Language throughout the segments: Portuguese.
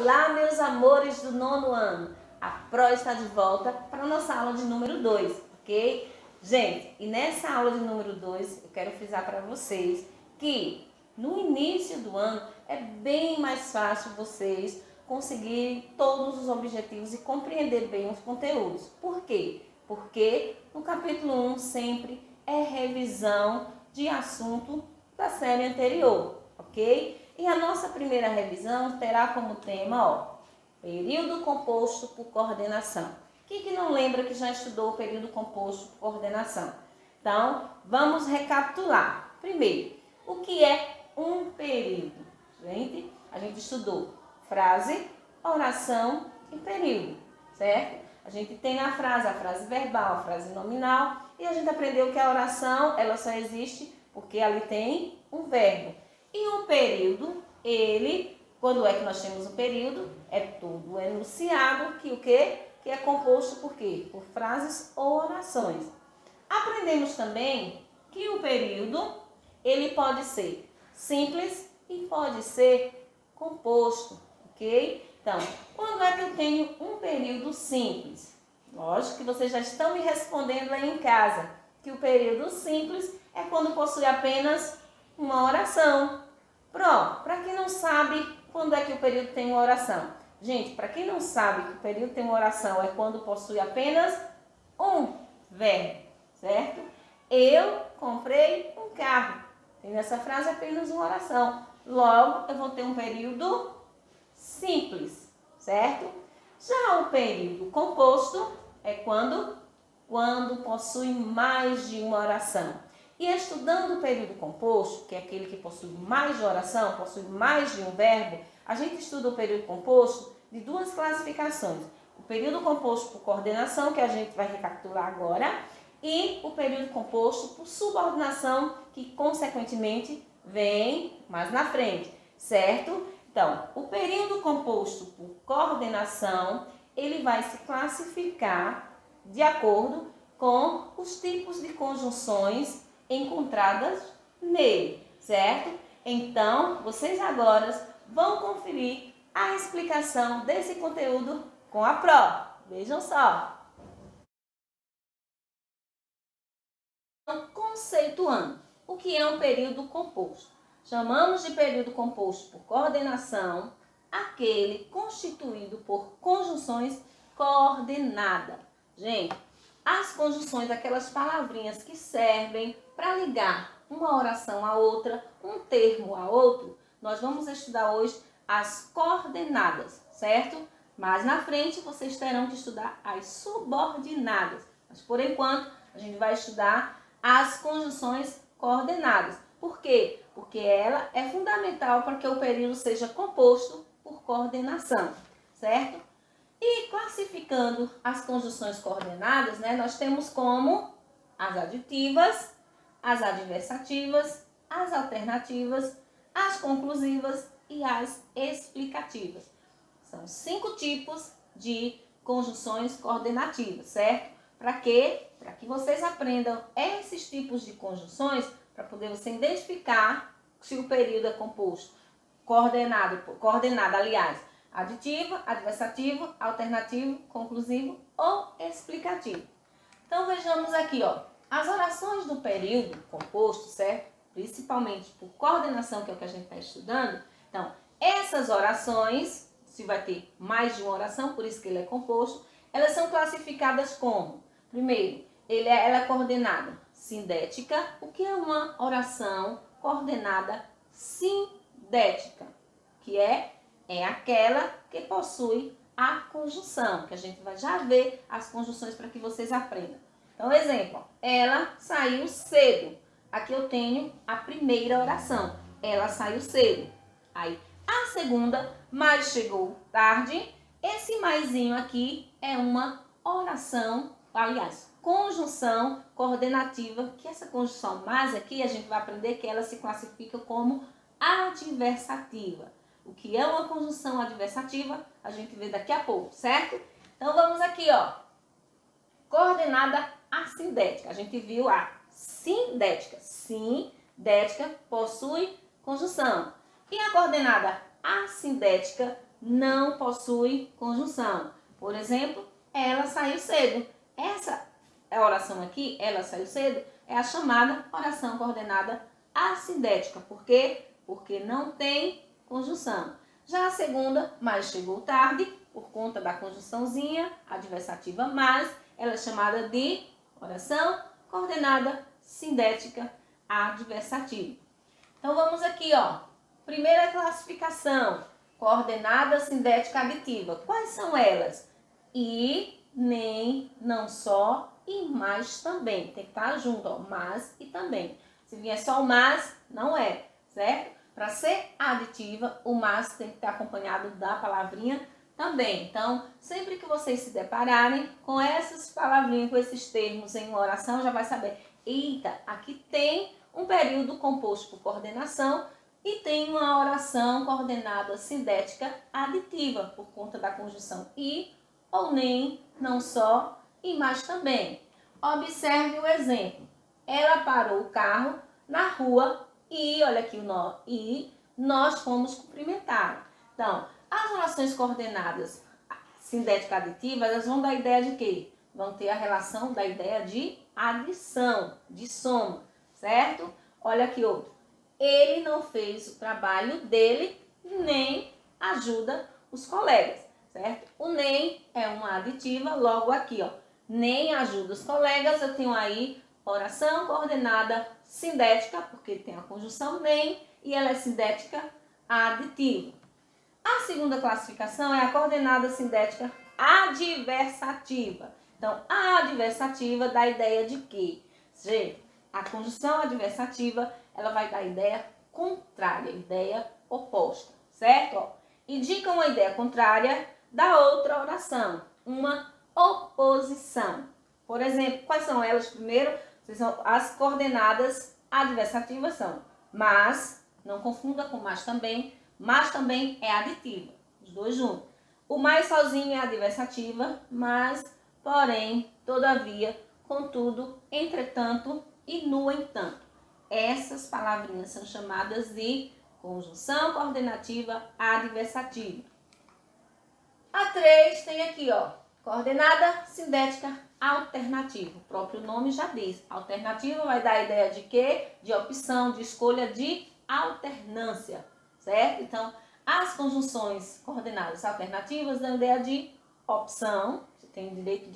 Olá, meus amores do 9º ano. A Pro está de volta para a nossa aula de número 2, ok? Gente, e nessa aula de número 2, eu quero frisar para vocês que no início do ano é bem mais fácil vocês conseguirem todos os objetivos e compreender bem os conteúdos. Por quê? Porque no capítulo 1 sempre é revisão de assunto da série anterior, ok? E a nossa primeira revisão terá como tema, ó, período composto por coordenação. Quem que não lembra que já estudou o período composto por coordenação? Então, vamos recapitular. Primeiro, o que é um período? Gente, a gente estudou frase, oração e período, certo? A gente tem a frase verbal, a frase nominal, e a gente aprendeu que a oração, ela só existe porque ali tem um verbo. E o período, ele, quando é que nós temos um período? É todo o enunciado que o quê? Que é composto por quê? Por frases ou orações. Aprendemos também que o período, ele pode ser simples e pode ser composto, ok? Então, quando é que eu tenho um período simples? Lógico que vocês já estão me respondendo aí em casa, que o período simples é quando possui apenas uma oração. Pronto, para quem não sabe quando é que o período tem uma oração. Gente, para quem não sabe que o período tem uma oração é quando possui apenas um verbo, certo? Eu comprei um carro. Tem nessa frase apenas uma oração. Logo, eu vou ter um período simples, certo? Já o período composto é quando possui mais de uma oração. E estudando o período composto, que é aquele que possui mais de oração, possui mais de um verbo, a gente estuda o período composto de duas classificações. O período composto por coordenação, que a gente vai recapitular agora, e o período composto por subordinação, que consequentemente vem mais na frente, certo? Então, o período composto por coordenação, ele vai se classificar de acordo com os tipos de conjunções encontradas nele, certo? Então, vocês agora vão conferir a explicação desse conteúdo com a Pro. Vejam só. Conceituando, o que é um período composto? Chamamos de período composto por coordenação aquele constituído por conjunções coordenadas. Gente, as conjunções, aquelas palavrinhas que servem para ligar uma oração a outra, um termo a outro, nós vamos estudar hoje as coordenadas, certo? Mas na frente vocês terão que estudar as subordinadas. Mas por enquanto a gente vai estudar as conjunções coordenadas. Por quê? Porque ela é fundamental para que o período seja composto por coordenação, certo? E classificando as conjunções coordenadas, né, nós temos como as aditivas, as adversativas, as alternativas, as conclusivas e as explicativas. São 5 tipos de conjunções coordenativas, certo? Para quê? Para que vocês aprendam esses tipos de conjunções, para poder você identificar se o período é composto, coordenado, aliás, aditiva, adversativa, alternativo, conclusivo ou explicativo. Então vejamos aqui, ó, as orações do período composto, certo? Principalmente por coordenação, que é o que a gente está estudando. Então, essas orações, se vai ter mais de uma oração, por isso que ele é composto, elas são classificadas como, primeiro, ela é coordenada sindética. O que é uma oração coordenada sindética? Que é aquela que possui a conjunção, que a gente vai já ver as conjunções para que vocês aprendam. Então, exemplo, ela saiu cedo. Aqui eu tenho a primeira oração, ela saiu cedo. Aí, a segunda, mas chegou tarde. Esse maisinho aqui é uma oração, aliás, conjunção coordenativa, que essa conjunção mais aqui a gente vai aprender que ela se classifica como adversativa. O que é uma conjunção adversativa, a gente vê daqui a pouco, certo? Então, vamos aqui, ó. Coordenada assindética. A gente viu a sindética. Sindética possui conjunção. E a coordenada assindética não possui conjunção. Por exemplo, ela saiu cedo. Essa oração aqui, ela saiu cedo, é a chamada oração coordenada assindética. Por quê? Porque não tem conjunção. Já a segunda, mas chegou tarde, por conta da conjunçãozinha adversativa mais, ela é chamada de oração coordenada sindética adversativa. Então vamos aqui, ó. Primeira classificação, coordenada sindética aditiva. Quais são elas? E, nem, não só e mais também. Tem que estar junto, ó, mas e também. Se vier só o mas, não é, certo? Para ser aditiva, o mas tem que estar acompanhado da palavrinha também. Então, sempre que vocês se depararem com essas palavrinhas, com esses termos em uma oração, já vai saber, eita, aqui tem um período composto por coordenação e tem uma oração coordenada sindética aditiva, por conta da conjunção e, ou nem, não só e mais também. Observe o exemplo. Ela parou o carro na rua e, olha aqui o nó, e nós fomos cumprimentar. Então, as orações coordenadas sindética aditiva, elas vão dar a ideia de quê? Vão ter a relação da ideia de adição, de soma, certo? Olha aqui outro. Ele não fez o trabalho dele, nem ajuda os colegas, certo? O nem é uma aditiva, logo aqui, ó. Nem ajuda os colegas, eu tenho aí oração coordenada sindética, porque tem a conjunção nem, e ela é sindética aditiva. A segunda classificação é a coordenada sindética adversativa. Então, a adversativa dá a ideia de que, gente, a conjunção adversativa, ela vai dar a ideia contrária, ideia oposta, certo? Ó, indica uma ideia contrária da outra oração, uma oposição. Por exemplo, quais são elas? Primeiro, as coordenadas adversativas são mas, não confunda com mas também é aditiva, os dois juntos. O mais sozinho é adversativa, mas, porém, todavia, contudo, entretanto e no entanto. Essas palavrinhas são chamadas de conjunção coordenativa adversativa. A 3 tem aqui, ó, coordenada sindética alternativa. O próprio nome já diz. Alternativa vai dar a ideia de quê? De opção, de escolha, de alternância, certo? Então, as conjunções coordenadas alternativas dão a ideia de opção, você tem o direito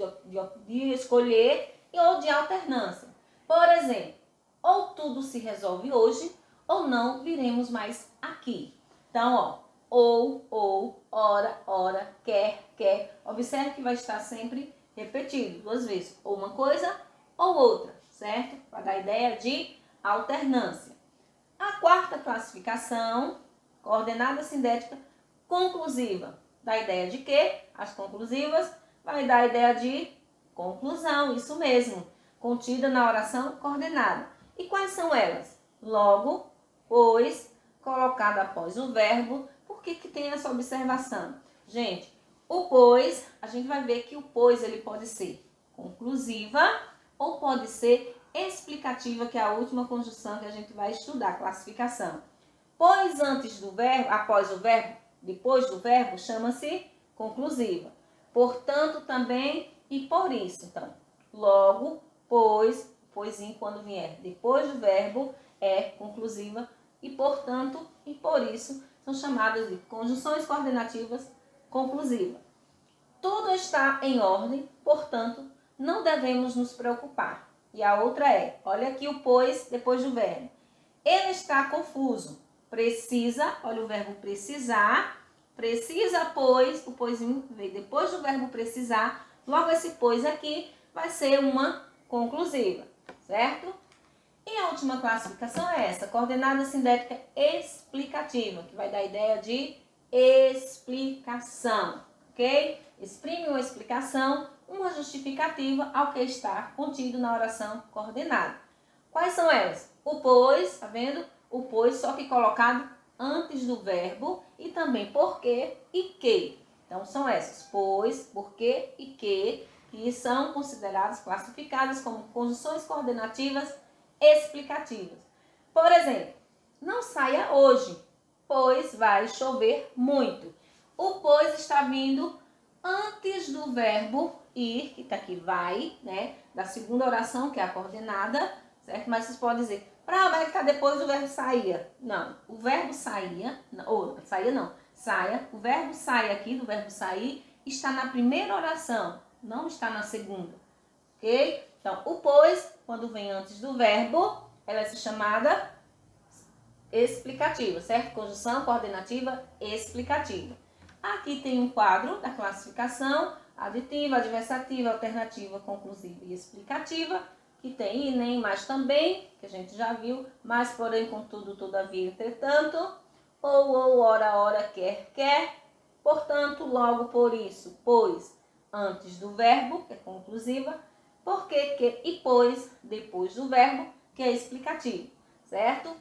de escolher, ou de alternância. Por exemplo, ou tudo se resolve hoje, ou não viremos mais aqui. Então, ó, ou, ora, quer. Observe que vai estar sempre repetido duas vezes, ou uma coisa ou outra, certo? Para dar a ideia de alternância. A quarta classificação, coordenada sindética conclusiva, dá a ideia de que as conclusivas vai dar a ideia de conclusão, isso mesmo, contida na oração coordenada. E quais são elas? Logo, pois, colocado após o verbo. Por que tem essa observação? Gente, o pois, a gente vai ver que o pois ele pode ser conclusiva ou pode ser explicativa, que é a última conjunção que a gente vai estudar, classificação. Pois antes do verbo, após o verbo, depois do verbo, chama-se conclusiva. Portanto, também e por isso. Então, logo, pois, poisinho quando vier depois do verbo é conclusiva e, portanto, e por isso são chamadas de conjunções coordenativas conclusivas. Tudo está em ordem, portanto, não devemos nos preocupar. E a outra é, olha aqui o pois depois do verbo. Ele está confuso. Precisa, olha o verbo precisar. Precisa, pois, o poisinho veio depois do verbo precisar. Logo esse pois aqui vai ser uma conclusiva, certo? E a última classificação é essa, coordenada sindética explicativa, que vai dar a ideia de explicação, ok? Exprime uma explicação, uma justificativa ao que está contido na oração coordenada. Quais são elas? O pois, tá vendo? O pois, só que colocado antes do verbo, e também porque e que. Então, são essas, pois, porque e que são consideradas, classificadas como conjunções coordenativas explicativas. Por exemplo, não saia hoje, pois vai chover muito. O pois está vindo antes do verbo ir, que está aqui vai, né? Da segunda oração, que é a coordenada, certo? Mas vocês podem dizer, para onde está depois do verbo saía? Não, o verbo saía, ou saía não, saia. O verbo sai aqui, do verbo sair, está na primeira oração, não está na segunda, ok? Então, o pois, quando vem antes do verbo, ela é chamada explicativa, certo? Conjunção coordenativa explicativa. Aqui tem um quadro da classificação, aditiva, adversativa, alternativa, conclusiva e explicativa, que tem e nem, mas também, que a gente já viu, mas, porém, contudo, todavia, entretanto, ou, ora, quer, portanto, logo, por isso, pois, antes do verbo, que é conclusiva, porque, que e pois, depois do verbo, que é explicativo, certo?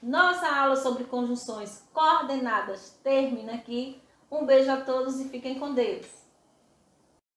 Nossa aula sobre conjunções coordenadas termina aqui. Um beijo a todos e fiquem com Deus.